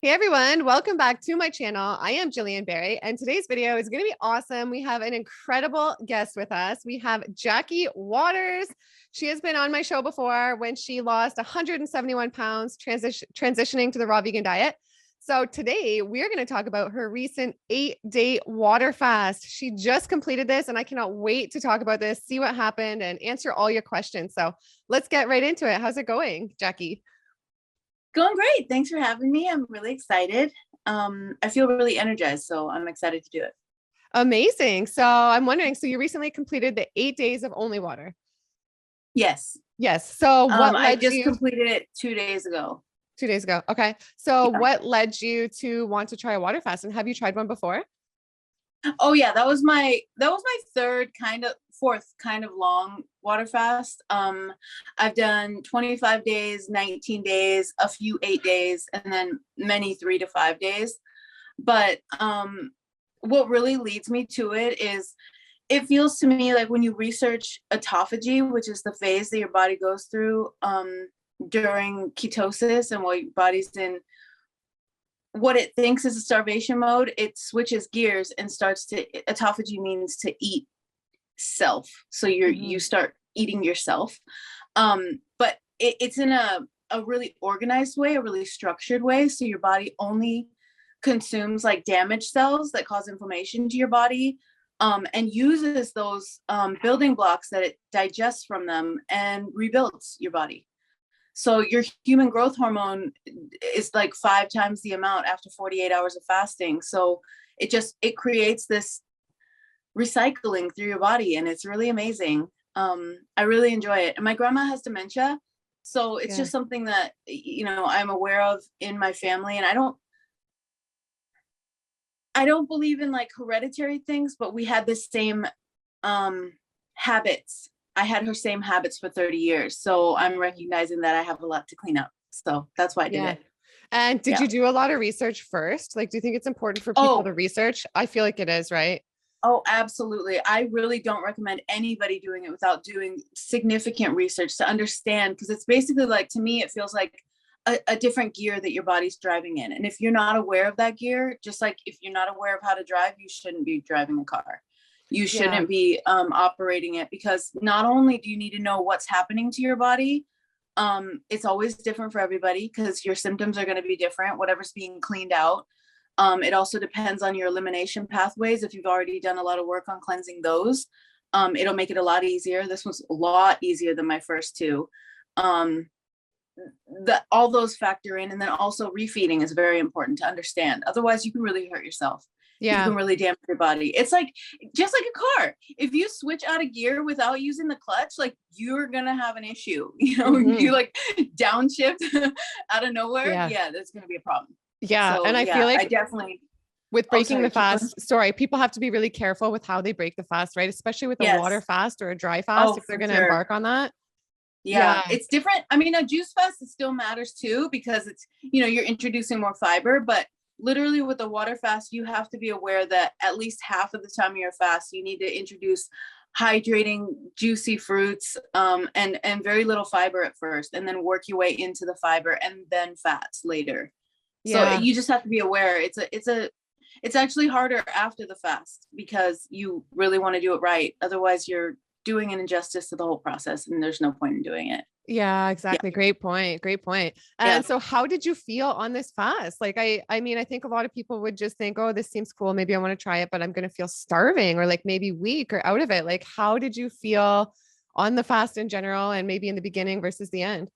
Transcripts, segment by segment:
Hey everyone, welcome back to my channel. I am Gillian Berry, and today's video is going to be awesome. We have an incredible guest with us. We have Jacqui Waters. She has been on my show before when she lost 171 pounds transitioning to the raw vegan diet. So today we're going to talk about her recent 8-day water fast. She just completed this and I cannot wait to talk about this, see what happened, and answer all your questions. So let's get right into it. How's it going, Jacqui? Going great. Thanks for having me. I'm really excited. I feel really energized, so I'm excited to do it. Amazing. So I'm wondering, so you recently completed the 8 days of only water? Yes. Yes. So what I led just you completed it 2 days ago. 2 days ago? Okay. So Yeah. what led you to want to try a water fast, and have you tried one before? Oh yeah, that was my fourth kind of long water fast. I've done 25 days, 19 days, a few 8 days, and then many 3 to 5 days. But what really leads me to it is it feels to me like when you research autophagy, which is the phase that your body goes through during ketosis and while your body's in what it thinks is a starvation mode, it switches gears and starts to, autophagy means to eat self. So you start eating yourself. But it's in a really organized way, a really structured way. So your body only consumes like damaged cells that cause inflammation to your body, and uses those building blocks that it digests from them and rebuilds your body. So your human growth hormone is like 5 times the amount after 48 hours of fasting. So it creates this recycling through your body, and it's really amazing. I really enjoy it. And my grandma has dementia, so it's just something that I'm aware of in my family. And I don't believe in like hereditary things, but we had the same habits. I had her same habits for 30 years. So I'm recognizing that I have a lot to clean up. So that's why I did it. And did you do a lot of research first? Like, do you think it's important for people to research? I feel like it is, right? Oh, absolutely. I really don't recommend anybody doing it without doing significant research to understand, because it's basically like, to me, it feels like a different gear that your body's driving in. And if you're not aware of that gear, just like if you're not aware of how to drive, you shouldn't be driving a car. You shouldn't be operating it, because not only do you need to know what's happening to your body, it's always different for everybody because your symptoms are going to be different, whatever's being cleaned out. It also depends on your elimination pathways. If you've already done a lot of work on cleansing those, it'll make it a lot easier. This was a lot easier than my first two. All those factor in, and then also refeeding is very important to understand. Otherwise, you can really hurt yourself. You can really damage your body. It's like just like a car. If you switch out of gear without using the clutch, like you're gonna have an issue. You like downshift out of nowhere. Yeah, there's gonna be a problem. So, and I feel like I definitely with breaking the fast, people have to be really careful with how they break the fast, right? Especially with a water fast or a dry fast, if they're going to embark on that. Yeah, it's different. I mean, a juice fast, it still matters too, because it's, you're introducing more fiber, but literally with a water fast, you have to be aware that at least half of the time you're fast, you need to introduce hydrating, juicy fruits, and very little fiber at first, and then work your way into the fiber and then fats later. So you just have to be aware. It's actually harder after the fast because you really want to do it right. Otherwise you're doing an injustice to the whole process, and there's no point in doing it. Yeah, exactly. Great point. Great point. And so how did you feel on this fast? Like, I mean, I think a lot of people would just think, oh, this seems cool, maybe I want to try it, but I'm going to feel starving or like maybe weak or out of it. Like, how did you feel on the fast in general, and maybe in the beginning versus the end?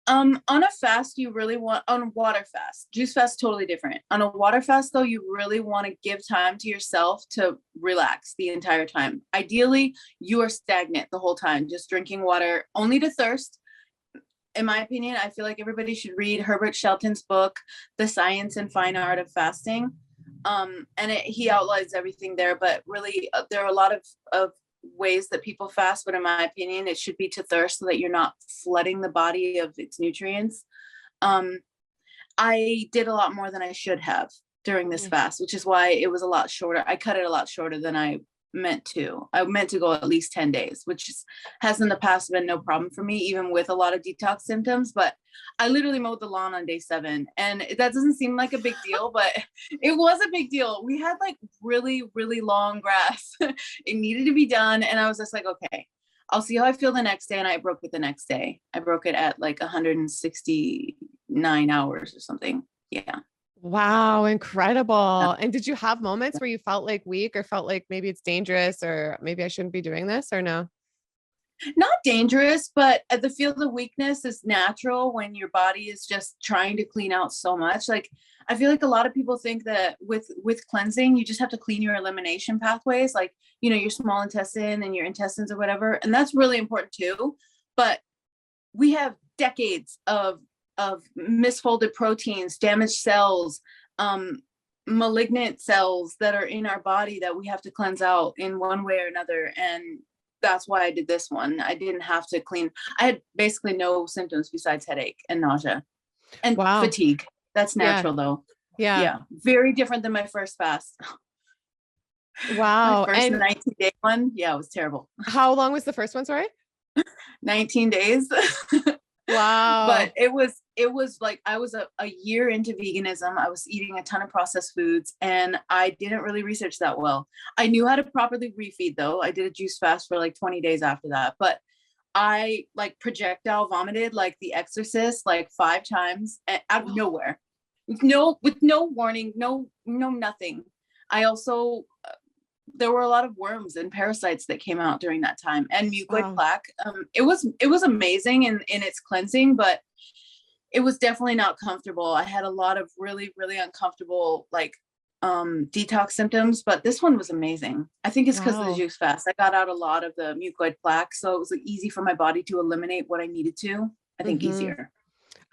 On a fast, you really want, on a water fast, juice fast, totally different. On a water fast though, you really want to give time to yourself to relax the entire time. Ideally, you are stagnant the whole time, just drinking water only to thirst. In my opinion, I feel like everybody should read Herbert Shelton's book, The Science and Fine Art of Fasting. He outlines everything there, but really there are a lot of ways that people fast, but in my opinion, it should be to thirst so that you're not flooding the body of its nutrients. I did a lot more than I should have during this fast, which is why it was a lot shorter. I cut it a lot shorter than I meant to. I meant to go at least 10 days, which has in the past been no problem for me, even with a lot of detox symptoms. But I literally mowed the lawn on day 7. And that doesn't seem like a big deal, but it was a big deal. We had like really, really long grass. It needed to be done. And I was just like, okay, I'll see how I feel the next day. And I broke it the next day. I broke it at like 169 hours or something. Yeah. Wow, incredible. And did you have moments where you felt like weak or felt like maybe it's dangerous or maybe I shouldn't be doing this, or no? Not dangerous, but the feel of weakness is natural when your body is just trying to clean out so much. Like, I feel like a lot of people think that with cleansing, you just have to clean your elimination pathways, like, you know, your small intestine and your intestines or whatever. And that's really important too. But we have decades of misfolded proteins, damaged cells, malignant cells that are in our body that we have to cleanse out in one way or another. And that's why I did this one. I didn't have to clean. I had basically no symptoms besides headache and nausea and fatigue. That's natural though. Yeah. Very different than my first fast. Wow. My first 19-day one. Yeah, it was terrible. How long was the first one? Sorry. 19 days. Wow. But it was like, I was a year into veganism. I was eating a ton of processed foods and I didn't really research that well. I knew how to properly refeed though. I did a juice fast for like 20 days after that, but I like projectile vomited like the Exorcist, like 5 times out of nowhere with no warning, no nothing. I also, there were a lot of worms and parasites that came out during that time, and mucoid plaque. It was amazing in its cleansing, but it was definitely not comfortable. I had a lot of really, really uncomfortable like detox symptoms, but this one was amazing. I think it's because of the juice fast. I got out a lot of the mucoid plaque, so it was like easy for my body to eliminate what I needed to. I think easier.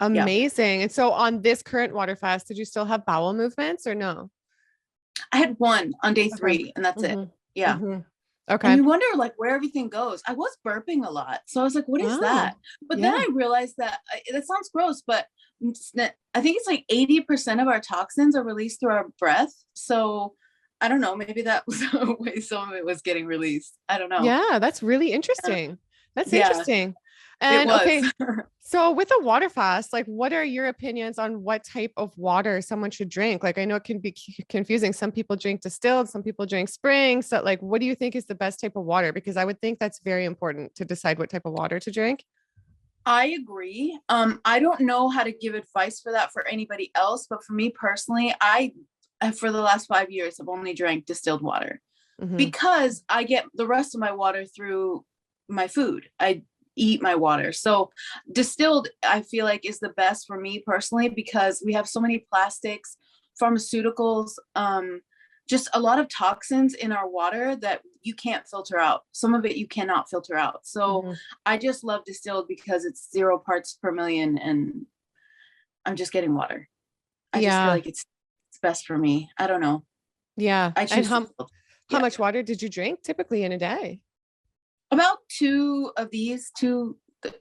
Amazing. And so on this current water fast, did you still have bowel movements or no? I had one on day 3 and that's it. Yeah. Okay. And you wonder like where everything goes. I was burping a lot. So I was like, what is that? But then I realized that that sounds gross, but I think it's like 80% of our toxins are released through our breath. So I don't know, maybe that was a way some of it was getting released. I don't know. Yeah, that's really interesting. That's interesting. And okay, so with a water fast, like what are your opinions on what type of water someone should drink? Like, I know it can be confusing. Some people drink distilled, some people drink spring. So like, what do you think is the best type of water? Because I would think that's very important to decide what type of water to drink. I agree. I don't know how to give advice for that for anybody else, but for me personally, for the last 5 years, I've only drank distilled water because I get the rest of my water through my food. I eat my water. So distilled, I feel like is the best for me personally, because we have so many plastics, pharmaceuticals, just a lot of toxins in our water that you can't filter out. Some of it you cannot filter out. So I just love distilled because it's 0 parts per million and I'm just getting water. I just feel like it's best for me. I don't know. Yeah. I choose how much water did you drink typically in a day? About 2 of these,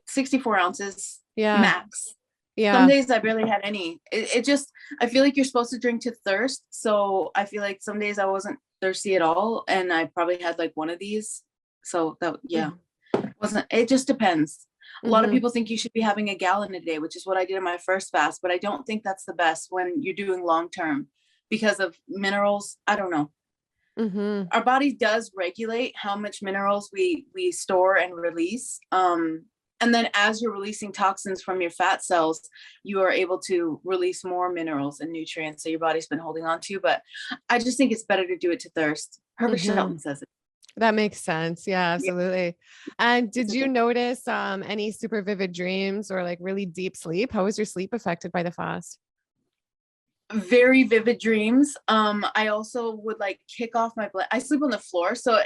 64 ounces max. Some days I barely had any. It just, I feel like you're supposed to drink to thirst. So I feel like some days I wasn't thirsty at all. And I probably had like 1 of these. So that, it just depends. A lot of people think you should be having a gallon a day, which is what I did in my first fast, but I don't think that's the best when you're doing long-term because of minerals. I don't know. Our body does regulate how much minerals we store and release. And then as you're releasing toxins from your fat cells, you are able to release more minerals and nutrients that your body's been holding on to. But I just think it's better to do it to thirst. Herbert Shelton says it. That makes sense. Yeah, absolutely. And did you notice any super vivid dreams or like really deep sleep? How was your sleep affected by the fast? Very vivid dreams. I also would like kick off my I sleep on the floor, so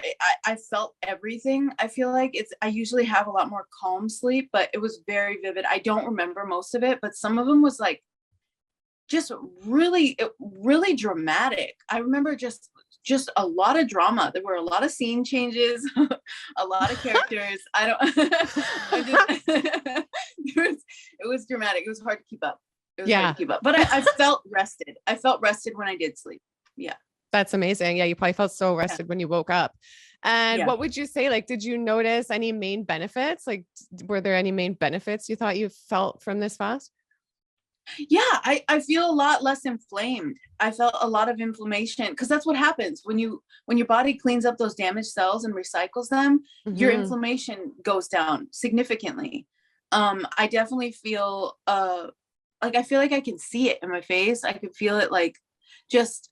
I felt everything. I feel like I usually have a lot more calm sleep, but it was very vivid. I don't remember most of it, but some of them was like just really dramatic. I remember just a lot of drama. There were a lot of scene changes, a lot of characters. It was dramatic. It was hard to keep up. It was hard to keep up, but I felt rested. I felt rested when I did sleep. Yeah. That's amazing. Yeah. You probably felt so rested when you woke up. And Yeah. what would you say? Like, did you notice any main benefits? Like, were there any main benefits you thought you felt from this fast? Yeah, I feel a lot less inflamed. I felt a lot of inflammation because that's what happens when your body cleans up those damaged cells and recycles them, your Mm-hmm. inflammation goes down significantly. I definitely feel like I feel like I can see it in my face. I can feel it like just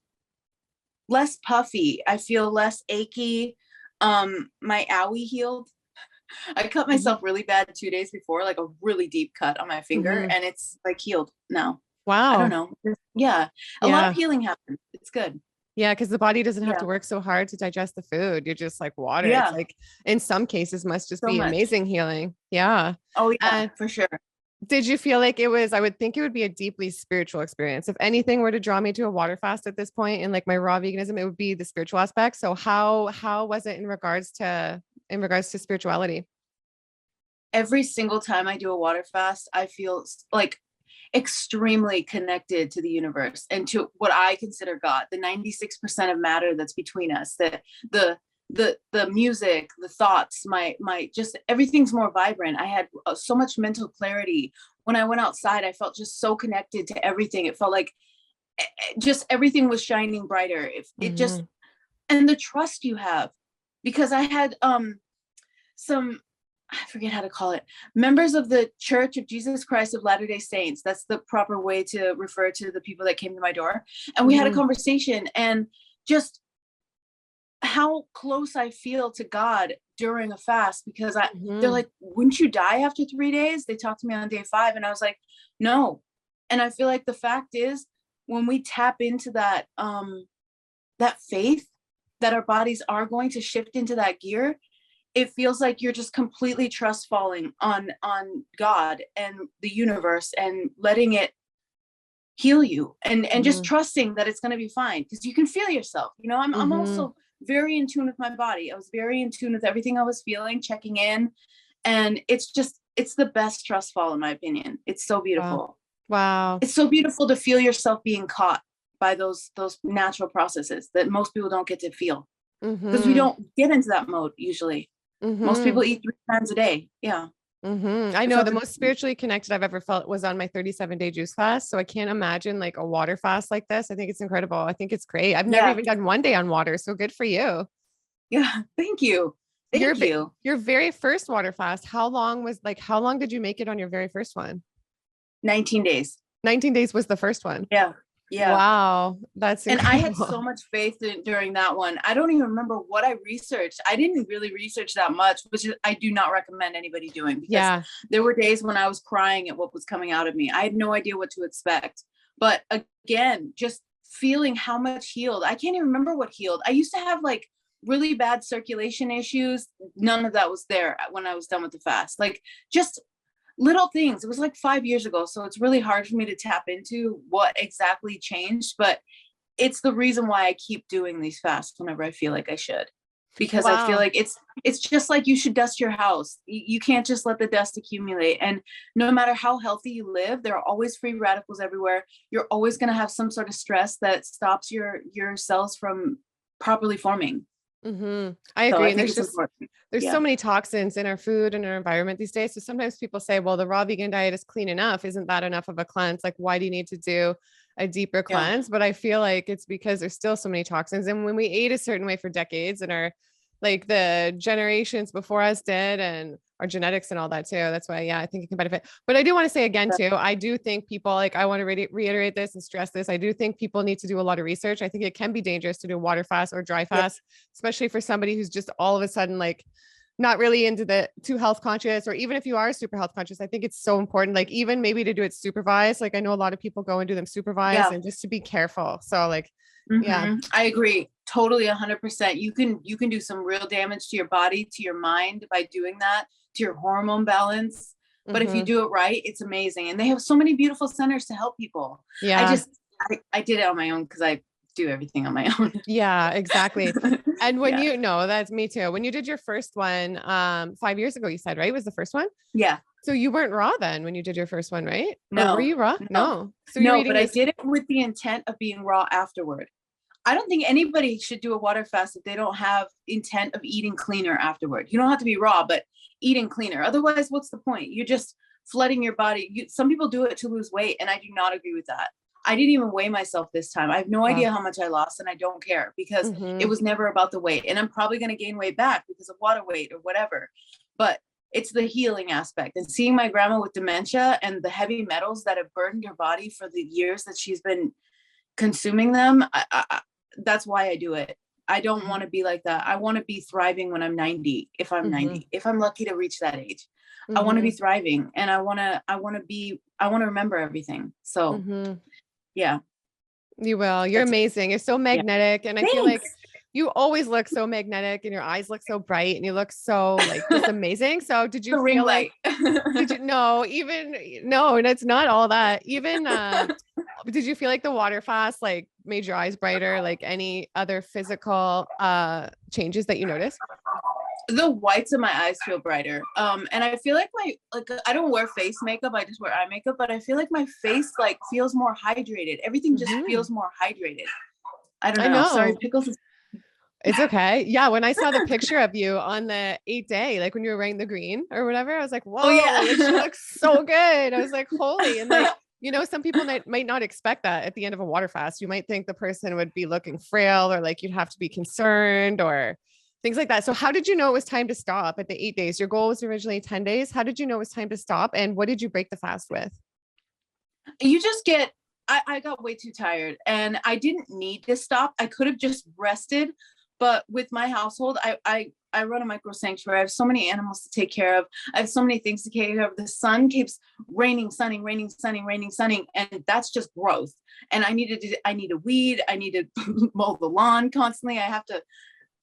less puffy. I feel less achy. My owie healed. I cut Mm-hmm. myself really bad 2 days before, like a really deep cut on my finger, Mm-hmm. and it's like healed now. I don't Wow. know. Yeah. A lot of Yeah. healing happens. It's good. Yeah, because the body doesn't have to Yeah. work so hard to digest the food. You're just like water. It's Yeah. like in some cases must just So be much. amazing healing. Yeah. Oh yeah, And for sure. did you feel like it was, I would think it would be a deeply spiritual experience. If anything were to draw me to a water fast at this point in like my raw veganism, it would be the spiritual aspect. So how was it in regards to spirituality? Every single time I do a water fast, I feel like extremely connected to the universe and to what I consider God, the 96% of matter that's between us, the the music, the thoughts, my just everything's more vibrant. I had so much mental clarity. When I went outside, I felt just so connected to everything. It felt like just everything was shining brighter. It just, Mm-hmm. and the trust you have, because I had some, I forget how to call it, members of the Church of Jesus Christ of Latter-day Saints. That's the proper way to refer to the people that came to my door. And we had a Mm-hmm. conversation, and just how close I feel to God during a fast, because they're Mm-hmm. like, wouldn't you die after 3 days? They talked to me on day 5, and I was like, no. And I feel like the fact is, when we tap into that faith that our bodies are going to shift into that gear, it feels like you're just completely trust falling on God and the universe, and letting it heal you, and just Mm-hmm. trusting that it's going to be fine, because you can feel yourself. I'm Mm-hmm. also very in tune with my body. I was very in tune with everything I was feeling, checking in, and it's the best trust fall, in my opinion. It's so Wow. beautiful. Wow. It's so beautiful to feel yourself being caught by those natural processes that most people don't get to feel, because we Mm-hmm. don't get into that mode usually. Most Mm-hmm. people eat 3 times a day. Yeah. Mm-hmm. I It know felt the most spiritually connected I've ever felt was on my 37-day juice fast. So I can't imagine like a water fast like this. I think it's incredible. I think it's great. I've never yeah. even done one day on water. So good for you. Yeah. Thank you. Your Thank you. your very first water fast, how long did you make it on your very first one? 19 days. 19 days was the first one. Yeah. Yeah. Wow, that's And I had so incredible. much faith during that one. I don't even remember what I researched. I didn't really research that much, which I do not recommend anybody doing, because Yeah. there were days when I was crying at what was coming out of me. I had no idea what to expect. But again, just feeling how much healed. I can't even remember what healed. I used to have like really bad circulation issues. None of that was there when I was done with the fast. Like, just little things. It was like 5 years ago, so it's really hard for me to tap into what exactly changed, but it's the reason why I keep doing these fasts whenever I feel like I should, because I feel Wow. like it's just like you should dust your house. You can't just let the dust accumulate. And no matter how healthy you live, there are always free radicals everywhere. You're always going to have some sort of stress that stops your cells from properly forming. Mm-hmm. I So agree. I And think it's important. there's so Yeah. many toxins in our food and our environment these days. So sometimes people say, well, the raw vegan diet is clean enough. Isn't that enough of a cleanse? Like, why do you need to do a deeper Yeah. cleanse? But I feel like it's because there's still so many toxins. And when we ate a certain way for decades, and our like the generations before us did, and our genetics and all that too. That's why, yeah, I think it can benefit. But I do want to say again too, I do think people, like, I want to reiterate this and stress this. I do think people need to do a lot of research. I think it can be dangerous to do water fast or dry Yeah. fast, especially for somebody who's just all of a sudden like not really into the too health conscious, or even if you are super health conscious. I think it's so important, like even maybe to do it supervised. Like I know a lot of people go and do them supervised, Yeah. and just to be careful. So like, yeah. I agree totally 100%. You can do some real damage to your body, to your mind, by doing that, to your hormone balance. But if you Mm-hmm. do it right, it's amazing. And they have so many beautiful centers to help people. Yeah. I did it on my own, because I do everything on my own. Yeah, exactly. And when Yeah. you know, that's me too. When you did your first one, 5 years ago, you said, right? Was the first one? Yeah. So you weren't raw then when you did your first one, right? Or were No, you raw? no, No. So you're no, but eating I this. did it with the intent of being raw afterward. I don't think anybody should do a water fast if they don't have intent of eating cleaner afterward. You don't have to be raw, but eating cleaner. Otherwise, what's the point? You're just flooding your body. Some people do it to lose weight, and I do not agree with that. I didn't even weigh myself this time. I have no idea how much I lost, and I don't care because it was never about the weight. And I'm probably going to gain weight back because of water weight or whatever. But it's the healing aspect. And seeing my grandma with dementia and the heavy metals that have burdened her body for the years that she's been consuming them, that's why I do it. I don't want to be like that. I want to be thriving when I'm 90, if I'm 90, if I'm lucky to reach that age. I want to be thriving, and I want to remember everything. So yeah. You will. You're amazing. You're so magnetic. And I feel like you always look so magnetic, and your eyes look so bright, and you look so like just amazing. So did you feel like, and it's not all that. Even, did you feel like the water fast like made your eyes brighter? Like any other physical changes that you noticed? The whites of my eyes feel brighter. And I feel like I don't wear face makeup. I just wear eye makeup, but I feel like my face like feels more hydrated. Everything just feels more hydrated. I don't know. Sorry, pickles. It's okay. Yeah. When I saw the picture of you on the 8th day, like when you were wearing the green or whatever, I was like, whoa, like, she looks so good. I was like, holy. And like, some people might not expect that at the end of a water fast. You might think the person would be looking frail, or like you'd have to be concerned or things like that. So how did you know it was time to stop at the 8 days? Your goal was originally 10 days. How did you know it was time to stop? And what did you break the fast with? You just I got way too tired, and I didn't need to stop. I could have just rested. But with my household, I run a micro sanctuary. I have so many animals to take care of. I have so many things to take care of. The sun keeps raining, sunning, and that's just growth. And I need to weed. I need to mow the lawn constantly. I have to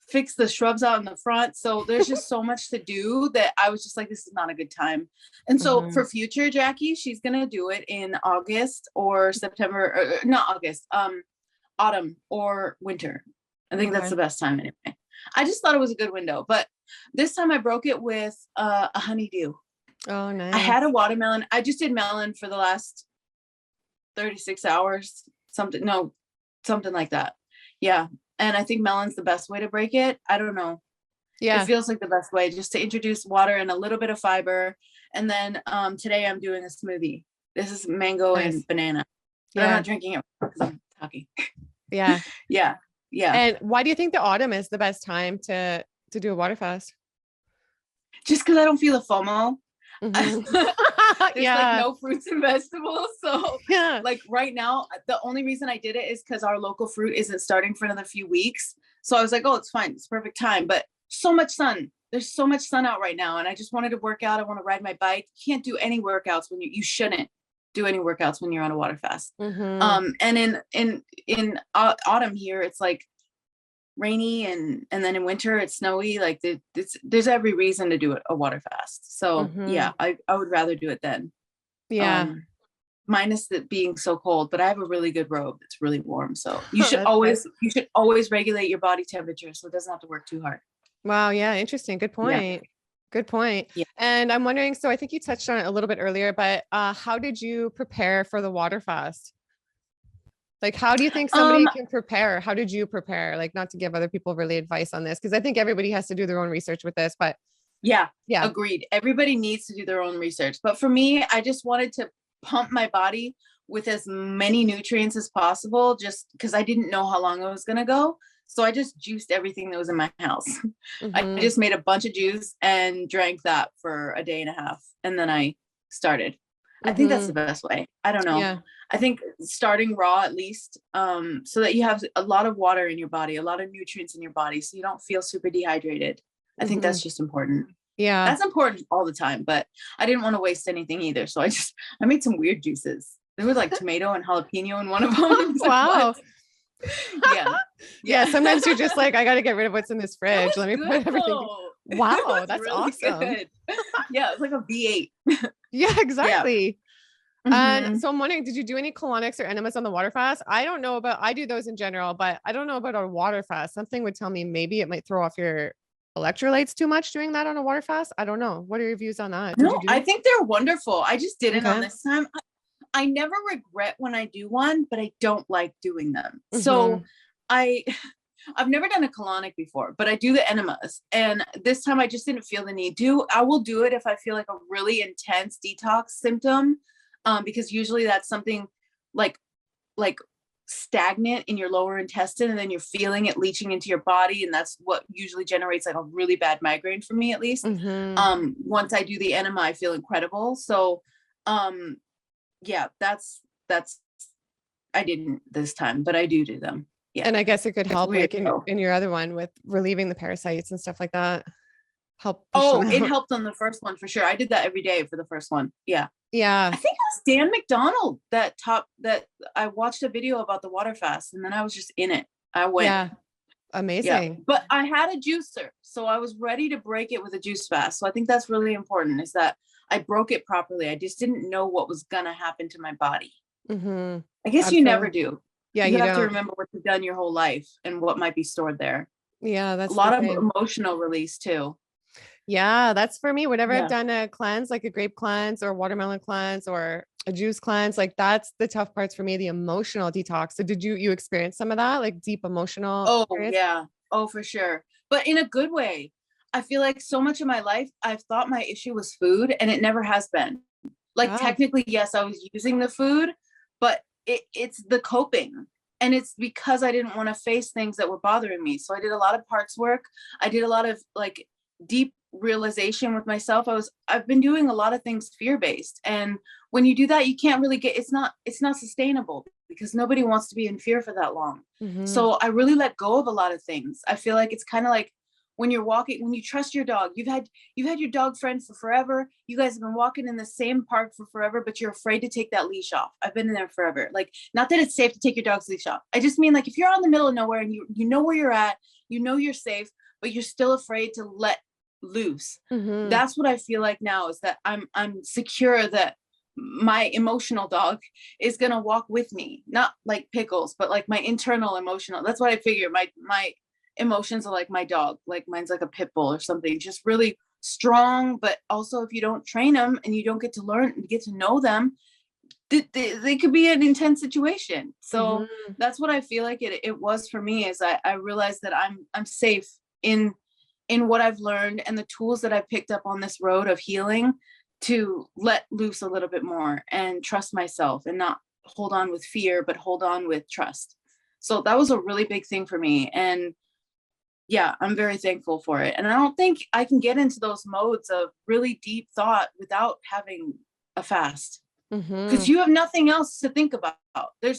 fix the shrubs out in the front. So there's just so much to do that I was just like, this is not a good time. And so for future Jacqui, she's gonna do it in August or September, or not August, autumn or winter. I think that's the best time anyway. I just thought it was a good window, but this time I broke it with a honeydew. Oh, nice. I had a watermelon. I just did melon for the last 36 hours, something like that. Yeah. And I think melon's the best way to break it. I don't know. Yeah. It feels like the best way, just to introduce water and a little bit of fiber. And then today I'm doing a smoothie. This is mango and banana, but I'm not drinking it because I'm talking. Yeah. Yeah. Yeah. And why do you think the autumn is the best time to do a water fast? Just because I don't feel a FOMO. There's like no fruits and vegetables. So like right now, the only reason I did it is because our local fruit isn't starting for another few weeks. So I was like, oh, it's fine. It's perfect time. But so much sun. There's so much sun out right now. And I just wanted to work out. I want to ride my bike. You can't do any workouts when you shouldn't do any workouts when you're on a water fast. And in autumn here, it's like rainy, and then in winter it's snowy. Like there's every reason to do a water fast. So yeah, I would rather do it then. Yeah. Minus it being so cold, but I have a really good robe. It's really warm. So you should always regulate your body temperature so it doesn't have to work too hard. Wow. Yeah. Interesting. Good point. Yeah. Good point. Yeah. And I'm wondering, so I think you touched on it a little bit earlier, but how did you prepare for the water fast? Like, how do you think somebody can prepare? How did you prepare? Like, not to give other people really advice on this, because I think everybody has to do their own research with this, but yeah, agreed. Everybody needs to do their own research. But for me, I just wanted to pump my body with as many nutrients as possible, just because I didn't know how long I was going to go. So I just juiced everything that was in my house. I just made a bunch of juice and drank that for a day and a half. And then I started. I think that's the best way. I don't know. Yeah. I think starting raw at least, so that you have a lot of water in your body, a lot of nutrients in your body, so you don't feel super dehydrated. I think that's just important. Yeah. That's important all the time, but I didn't want to waste anything either. So I made some weird juices. There was like tomato and jalapeno in one of them. Wow. Like, yeah. Sometimes you're just like, I got to get rid of what's in this fridge. Let me put everything. Wow. That's really awesome. Good. Yeah. It's like a V8. Yeah, exactly. Yeah. And so I'm wondering, did you do any colonics or enemas on the water fast? I don't know I do those in general, but I don't know about a water fast. Something would tell me maybe it might throw off your electrolytes too much doing that on a water fast. I don't know. What are your views on that? No, I think they're wonderful. I just did it on this time. I never regret when I do one, but I don't like doing them. So I I've never done a colonic before, but I do the enemas. And this time I just didn't feel the need to. I will do it if I feel like a really intense detox symptom, because usually that's something like like stagnant in your lower intestine, and then you're feeling it leaching into your body, and that's what usually generates like a really bad migraine for me, at least. Once I do the enema, I feel incredible. So yeah, that's I didn't this time, but I do them. Yeah. And I guess it could It's help weird, like though. in your other one with relieving the parasites and stuff like that. Help push Oh, them it out. helped on the first one for sure. I did that every day for the first one. Yeah. Yeah. I think it was Dan McDonald that I watched a video about the water fast, and then I was just in it. I went. Yeah. Amazing. Yeah. But I had a juicer, so I was ready to break it with a juice fast. So I think that's really important, is that I broke it properly. I just didn't know what was gonna happen to my body. I guess you never do. Yeah, you have don't. to remember what you've done your whole life and what might be stored there. Yeah, that's a lot of emotional release too. Yeah, that's for me. Whenever I've done a cleanse, like a grape cleanse or watermelon cleanse or a juice cleanse, like that's the tough parts for me, the emotional detox. So did you experience some of that, like deep emotional experience? Yeah. Oh, for sure. But in a good way. I feel like so much of my life, I've thought my issue was food, and it never has been. Like technically, yes, I was using the food, but it's the coping. And it's because I didn't want to face things that were bothering me. So I did a lot of parts work. I did a lot of like deep realization with myself. I've been doing a lot of things fear-based. And when you do that, you can't really it's not sustainable, because nobody wants to be in fear for that long. So I really let go of a lot of things. I feel like it's kind of like when you're walking, when you trust your dog, you've had your dog friend for forever. You guys have been walking in the same park for forever, but you're afraid to take that leash off. I've been in there forever. Like, not that it's safe to take your dog's leash off. I just mean like, if you're out in the middle of nowhere and you know where you're at, you know you're safe, but you're still afraid to let loose. That's what I feel like now, is that I'm secure that my emotional dog is gonna walk with me, not like Pickles, but like my internal emotional. That's what I figure. My emotions are like my dog, like mine's like a pit bull or something, just really strong. But also, if you don't train them and you don't get to learn and get to know them, they could be an intense situation. So that's what I feel like it was for me, is I realized that I'm safe in what I've learned and the tools that I picked up on this road of healing, to let loose a little bit more and trust myself, and not hold on with fear, but hold on with trust. So that was a really big thing for me. And yeah, I'm very thankful for it. And I don't think I can get into those modes of really deep thought without having a fast, because you have nothing else to think about. I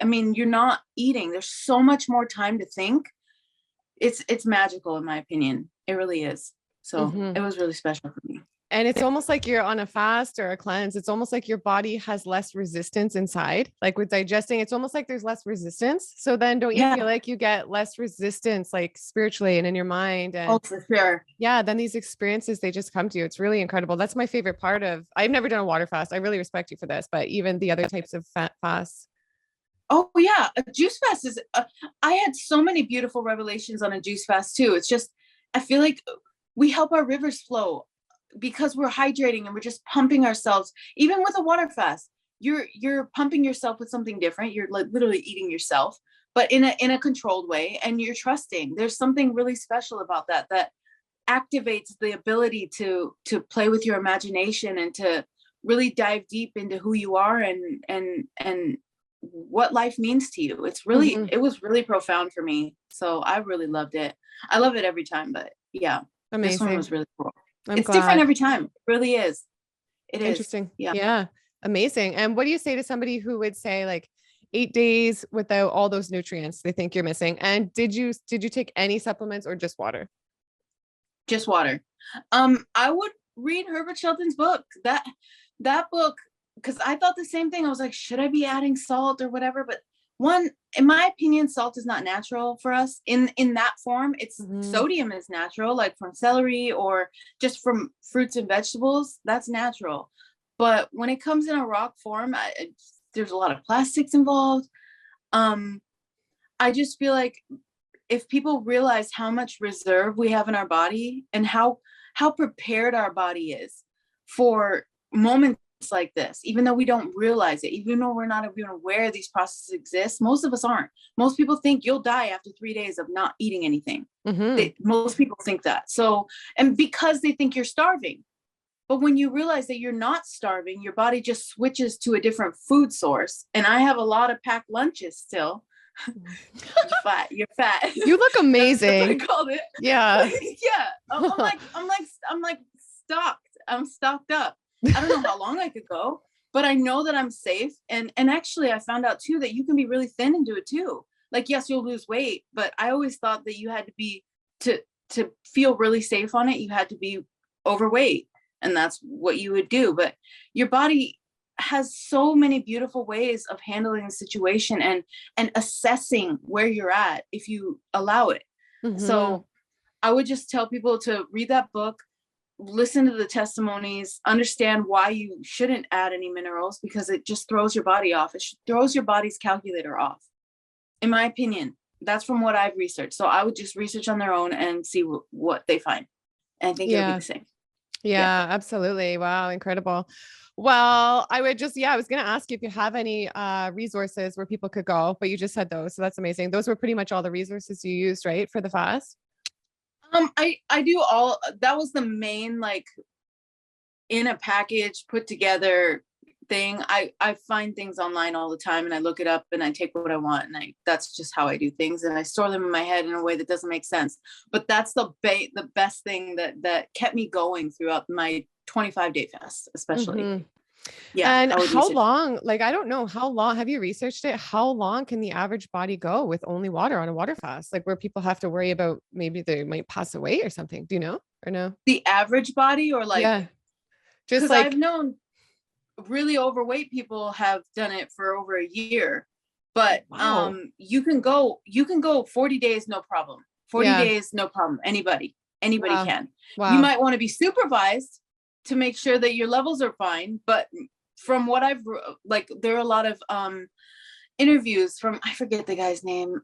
mean, you're not eating. There's so much more time to think. It's magical, in my opinion. It really is. So it was really special for me. And it's almost like you're on a fast or a cleanse. It's almost like your body has less resistance inside. Like with digesting, it's almost like there's less resistance. So then don't you feel like you get less resistance, like spiritually and in your mind? And for sure. Yeah. Then these experiences, they just come to you. It's really incredible. That's my favorite part of, I've never done a water fast. I really respect you for this, but even the other types of fat fasts. Oh yeah. A juice fast is, I had so many beautiful revelations on a juice fast too. It's just, I feel like we help our rivers flow, because we're hydrating and we're just pumping ourselves. Even with a water fast, you're pumping yourself with something different. You're like literally eating yourself, but in a controlled way, and you're trusting. There's something really special about that activates the ability to play with your imagination and to really dive deep into who you are and what life means to you. It's really it was really profound for me. So I really loved it. I love it every time, but yeah, Amazing. This one was really cool. It's different every time. It really is. It is. Interesting. Yeah. Amazing. And what do you say to somebody who would say like 8 days without all those nutrients they think you're missing? And did you take any supplements or just water? Just water. I would read Herbert Shelton's book. That book, because I thought the same thing. I was like, should I be adding salt or whatever? But one, in my opinion, salt is not natural for us in that form. It's sodium is natural, like from celery or just from fruits and vegetables. That's natural. But when it comes in a rock form, there's a lot of plastics involved. I just feel like if people realize how much reserve we have in our body and how prepared our body is for moments like this, even though we don't realize it, even though we're not even aware these processes exist. Most of us aren't. Most people think you'll die after 3 days of not eating anything. Most people think that. So, and because they think you're starving, but when you realize that you're not starving, your body just switches to a different food source. And I have a lot of packed lunches still. You're fat. You look amazing. That's what I called it. Yeah. Yeah. I'm like stocked. I'm stocked up. I don't know how long I could go, but I know that I'm safe. And actually I found out too, that you can be really thin and do it too. Like, yes, you'll lose weight, but I always thought that you had to be, to feel really safe on it, you had to be overweight, and that's what you would do. But your body has so many beautiful ways of handling the situation and assessing where you're at if you allow it. So I would just tell people to read that book, listen to the testimonies, understand why you shouldn't add any minerals, because it just throws your body off. It throws your body's calculator off, in my opinion. That's from what I've researched. So I would just research on their own and see what they find. And I think it'll be the same. Yeah, absolutely. Wow. Incredible. Well, I would just, I was going to ask you if you have any resources where people could go, but you just said those. So that's amazing. Those were pretty much all the resources you used, right, for the fast? I do all, that was the main, like, in a package put together thing. I find things online all the time and I look it up and I take what I want, and that's just how I do things, and I store them in my head in a way that doesn't make sense. But that's the best thing that kept me going throughout my 25-day fast, especially. Yeah. And how long, like, I don't know, how long have you researched it? How long can the average body go with only water on a water fast? Like, where people have to worry about maybe they might pass away or something. Do you know, or no? The average body, or like, just like, I've known really overweight people have done it for over a year, but you can go 40 days, no problem. 40 days, no problem. Anybody can. You might want to be supervised to make sure that your levels are fine. But from what I've, like, there are a lot of interviews from, I forget the guy's name.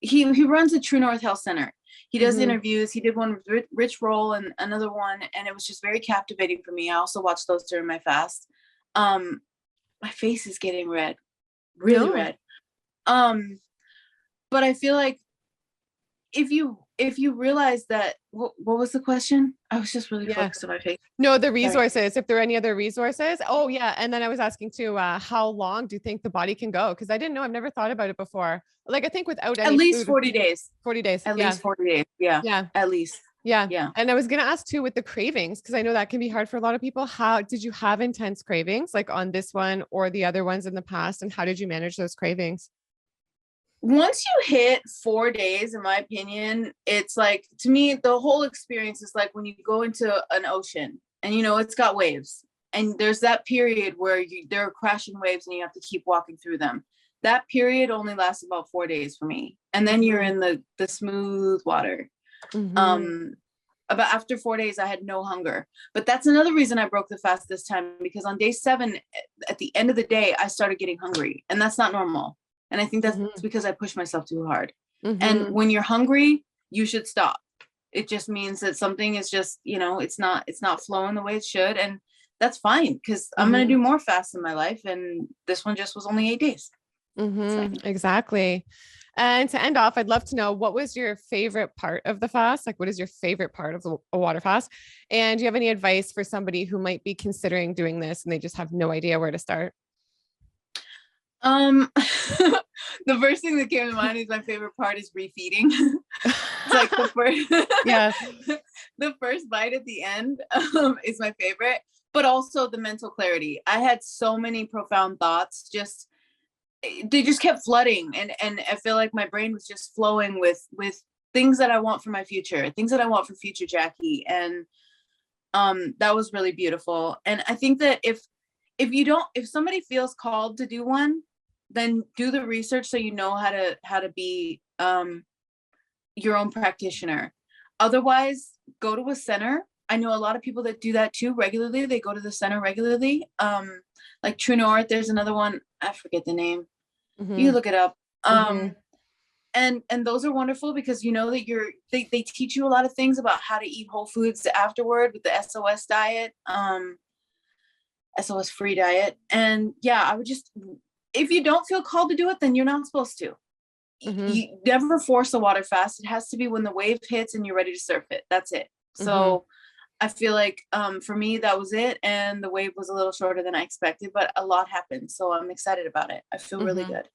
He runs a True North Health Center. He does interviews. He did one with Rich Roll and another one, and it was just very captivating for me. I also watched those during my fast. My face is getting red, really red. But I feel like if you realize that, what was the question? I was just really focused on my face. No, the resources. Sorry. If there are any other resources. Oh yeah. And then I was asking too, how long do you think the body can go? Because I didn't know, I've never thought about it before. Like, I think without any at least food, 40 days. 40 days. At least 40 days. Yeah. At least. Yeah. And I was going to ask too, with the cravings, because I know that can be hard for a lot of people. How did you have intense cravings, like on this one or the other ones in the past? And how did you manage those cravings? Once you hit 4 days, in my opinion, it's like, to me, the whole experience is like when you go into an ocean and, it's got waves, and there's that period where there are crashing waves and you have to keep walking through them. That period only lasts about 4 days for me. And then you're in the smooth water. About after 4 days, I had no hunger. But that's another reason I broke the fast this time, because on day 7, at the end of the day, I started getting hungry, and that's not normal. And I think that's because I pushed myself too hard. And when you're hungry, you should stop. It just means that something is just, it's not flowing the way it should. And that's fine, because I'm going to do more fasts in my life. And this one just was only 8 days. Exactly. And to end off, I'd love to know, what was your favorite part of the fast? Like, what is your favorite part of a water fast? And do you have any advice for somebody who might be considering doing this and they just have no idea where to start? The first thing that came to mind is my favorite part is refeeding. It's like the first, the first bite at the end is my favorite, but also the mental clarity. I had so many profound thoughts, they just kept flooding, and I feel like my brain was just flowing with things that I want for my future, things that I want for future Jacqui. And that was really beautiful. And I think that if somebody feels called to do one, then do the research so you know how to be your own practitioner. Otherwise, go to a center. I know a lot of people that do that too regularly. They go to the center regularly. Like True North, there's another one, I forget the name. You look it up. And those are wonderful, because that they teach you a lot of things about how to eat whole foods afterward with the SOS diet. SOS free diet. And yeah, I would just, if you don't feel called to do it, then you're not supposed to. You never force a water fast. It has to be when the wave hits and you're ready to surf it. That's it. So I feel like for me, that was it. And the wave was a little shorter than I expected, but a lot happened. So I'm excited about it. I feel really good.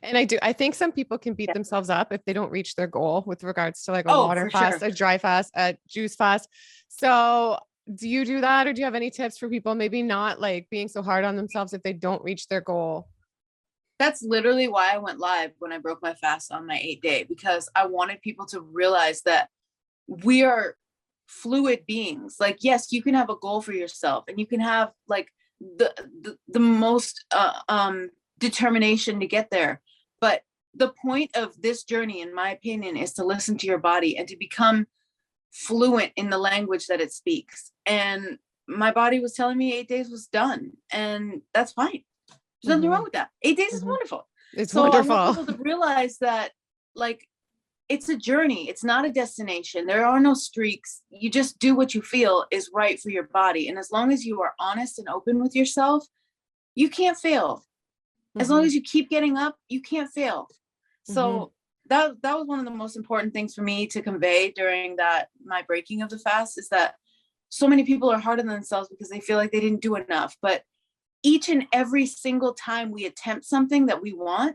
And I think some people can beat themselves up if they don't reach their goal with regards to like a water fast, a dry fast, a juice fast. So do you do that? Or do you have any tips for people maybe not like being so hard on themselves if they don't reach their goal? That's literally why I went live when I broke my fast on my 8-day, because I wanted people to realize that we are fluid beings. Like, yes, you can have a goal for yourself and you can have like the most determination to get there. But the point of this journey, in my opinion, is to listen to your body and to become fluent in the language that it speaks. And my body was telling me 8 days was done, and that's fine. There's nothing wrong with that. 8 days is wonderful. It's so wonderful. I want people to realize that, like, it's a journey. It's not a destination. There are no streaks. You just do what you feel is right for your body. And as long as you are honest and open with yourself, you can't fail. As long as you keep getting up, you can't fail. So that was one of the most important things for me to convey during my breaking of the fast, is that so many people are hard on themselves because they feel like they didn't do enough. But each and every single time we attempt something that we want,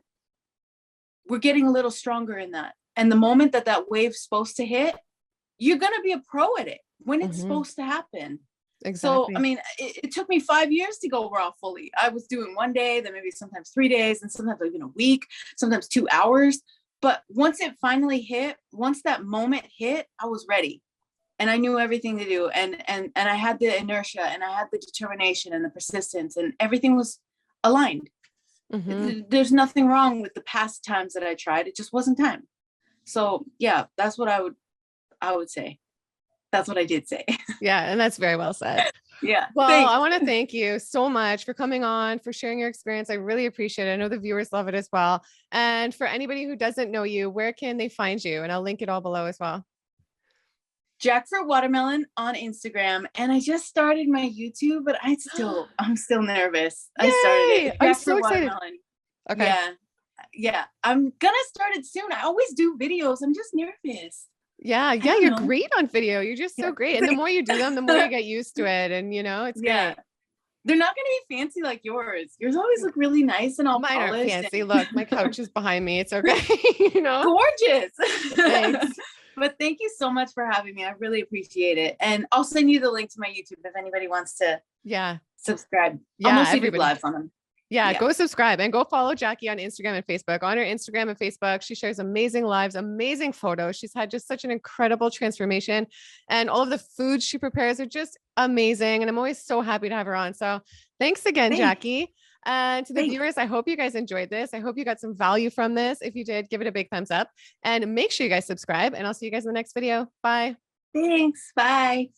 we're getting a little stronger in that. And the moment that wave's supposed to hit, you're going to be a pro at it when it's supposed to happen. Exactly. So, I mean, it took me 5 years to go raw fully. I was doing 1 day, then maybe sometimes 3 days, and sometimes even a week, sometimes 2 hours. But once it finally hit, once that moment hit, I was ready. And I knew everything to do. And I had the inertia, and I had the determination and the persistence, and everything was aligned. There's nothing wrong with the past times that I tried. It just wasn't time. So yeah, that's what I would say. That's what I did say. Yeah. And that's very well said. Yeah. Well, thanks. I want to thank you so much for coming on, for sharing your experience. I really appreciate it. I know the viewers love it as well. And for anybody who doesn't know you, where can they find you? And I'll link it all below as well. 𝗙𝗲𝗯𝗏 on Instagram. And I just started my YouTube, but I'm still nervous. Yay! I started it. I'm so excited. Okay. Yeah. I'm gonna start it soon. I always do videos. I'm just nervous. Yeah. You're great on video. You're just so great. And the more you do them, the more you get used to it. And it's great. They're not going to be fancy like yours. Yours always look really nice and all Mine polished. Aren't fancy. Look, my couch is behind me. It's okay. Gorgeous. Thanks. But thank you so much for having me. I really appreciate it. And I'll send you the link to my YouTube if anybody wants to subscribe. I'll mostly do lives on them. Yeah, go subscribe and go follow Jacqui on Instagram and Facebook. On her Instagram and Facebook, she shares amazing lives, amazing photos. She's had just such an incredible transformation, and all of the foods she prepares are just amazing. And I'm always so happy to have her on. So thanks again, Jacqui. And to the viewers, I hope you guys enjoyed this. I hope you got some value from this. If you did, give it a big thumbs up and make sure you guys subscribe, and I'll see you guys in the next video. Bye. Thanks. Bye.